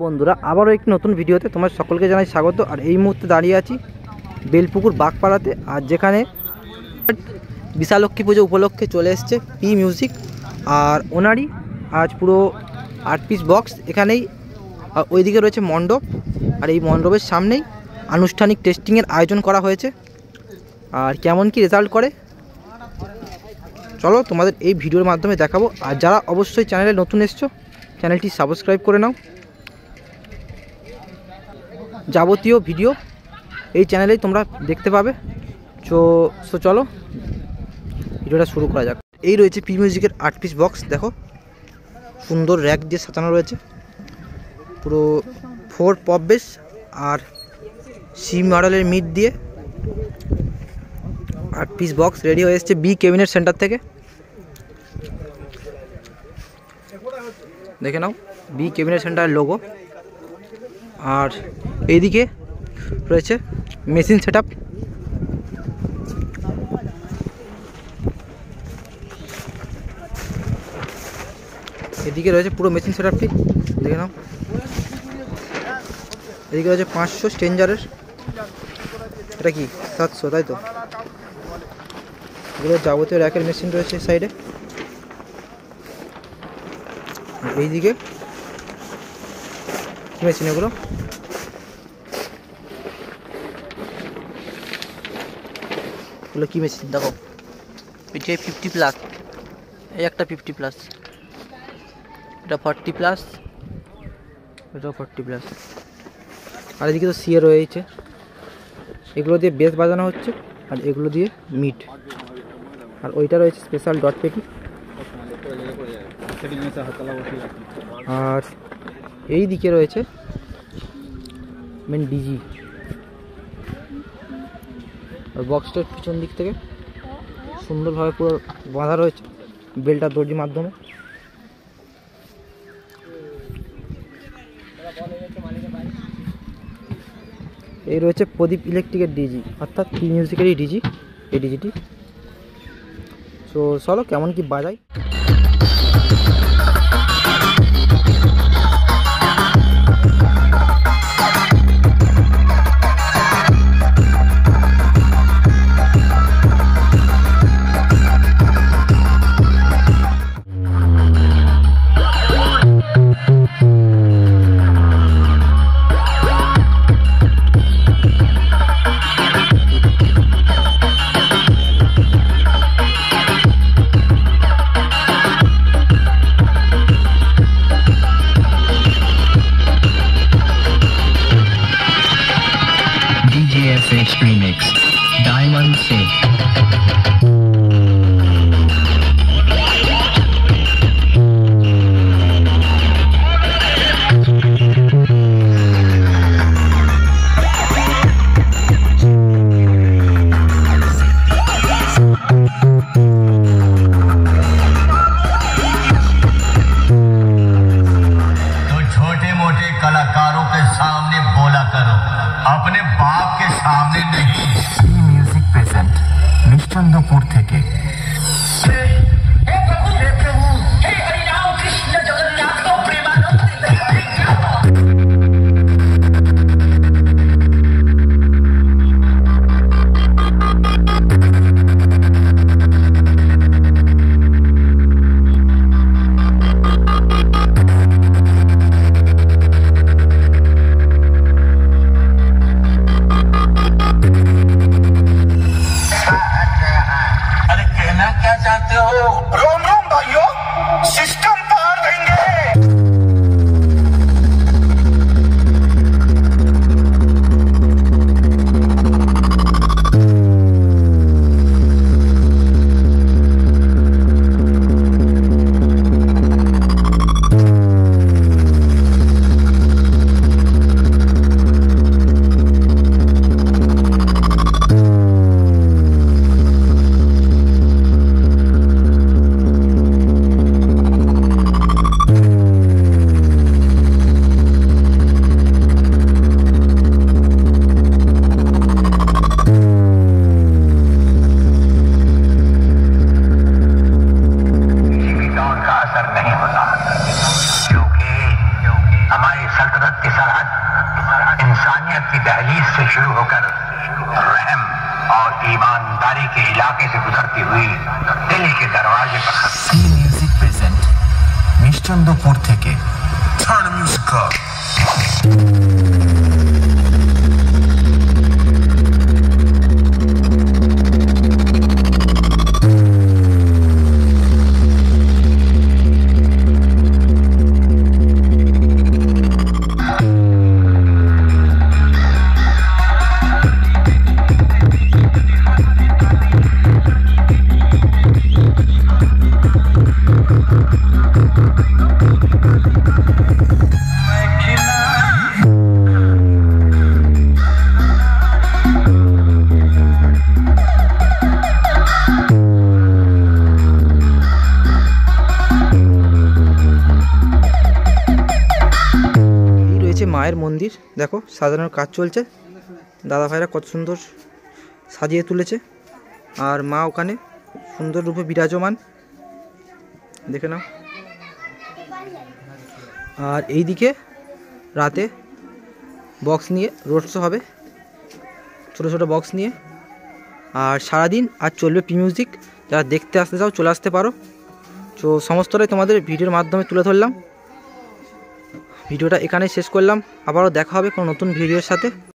বন্ধুরা, আবারও একটি নতুন ভিডিওতে তোমার সকলকে জানাই স্বাগত। আর এই মুহূর্তে দাঁড়িয়ে আছি বেলপুকুর বাগপাড়াতে, আর যেখানে বিশালক্ষী পুজো উপলক্ষে চলে এসছে পি মিউজিক, আর ওনারই আজ পুরো 8 পিস বক্স এখানেই। ওইদিকে রয়েছে মণ্ডপ, আর এই মণ্ডপের সামনেই আনুষ্ঠানিক টেস্টিংয়ের আয়োজন করা হয়েছে। আর কেমন কি রেজাল্ট করে চলো তোমাদের এই ভিডিওর মাধ্যমে দেখাবো। আর যারা অবশ্যই চ্যানেলে নতুন এসছো, চ্যানেলটি সাবস্ক্রাইব করে নাও। যাবতীয় ভিডিও এই চ্যানেলেই তোমরা দেখতে পাবে। সো চলো ভিডিওটা শুরু করা যাক। এই রয়েছে পি মিউজিকের 8 পিস বক্স, দেখো সুন্দর র্যাক দিয়ে সাজানো রয়েছে, পুরো 4 পপ বেস আর সি মডেলের মিড দিয়ে 8 পিস বক্স রেডি হয়ে এসছে বি ক্যাবিনেট সেন্টার থেকে। দেখে নাও বি ক্যাবিনেট সেন্টারের লোগো। আর এইদিকে রয়েছে মেশিন সেটআপ। এদিকে রয়েছে পুরো মেশিন সেটআপটি, দেখে নাও। এদিকে রয়েছে 500 স্ট্রেঞ্জারের, এটা কি 700, তাই তো। এগুলো যাবতীয় র্যাকের মেশিন রয়েছে সাইডে। এইদিকে কি মেশিন এগুলো? এগুলো কি মেশিন দেখো, এটা 50+, এই একটা 50+, এটা 40+, এটাও 40+। আর এদিকে তো সিএ রয়েছে, এগুলো দিয়ে বেস বাজানো হচ্ছে, আর এগুলো দিয়ে মিট। আর ওইটা রয়েছে স্পেশাল ডট পেটি। আর এই দিকে রয়েছে মেন ডিজি। আর বক্সটার পিছন দিক থেকে সুন্দরভাবে পুরো বাঁধা রয়েছে বেলটা দড়ির মাধ্যমে। এই রয়েছে প্রদীপ ইলেকট্রিকের ডিজি, অর্থাৎ পি মিউজিকেরই ডিজি, এই ডিজিটি। তো চলো কেমন কি বাজাই। DJFX Remix Diamond Singh। कलाकारों के सामने बोला करो, अपने बाप के सामने नहीं। म्यूजिक प्रेजेंट निश्चंदपुर থেকে। चाहते हो इलाके से गुजरती हुई दिल्ली के दरवाजे पर সি মিউজিক প্রেজেন্ট নিশ্চন্দপুর থেকে। Turn the music up. মায়ের মন্দির দেখো সাজানোর কাজ চলছে, দাদা ভাইরা কত সুন্দর সাজিয়ে তুলেছে, আর মা ওখানে সুন্দর রূপে বিরাজমান, দেখে নাও। আর এইদিকে রাতে বক্স নিয়ে রোড শো হবে, ছোটো ছোটো বক্স নিয়ে, আর সারাদিন আর চলবে পি মিউজিক। যারা দেখতে আসতে চাও চলে আসতে পারো। তো সমস্তটাই তোমাদের ভিডিওর মাধ্যমে তুলে ধরলাম। ভিডিওটা এখানে শেষ করলাম, আবারও দেখা হবে কোনো নতুন ভিডিওর সাথে।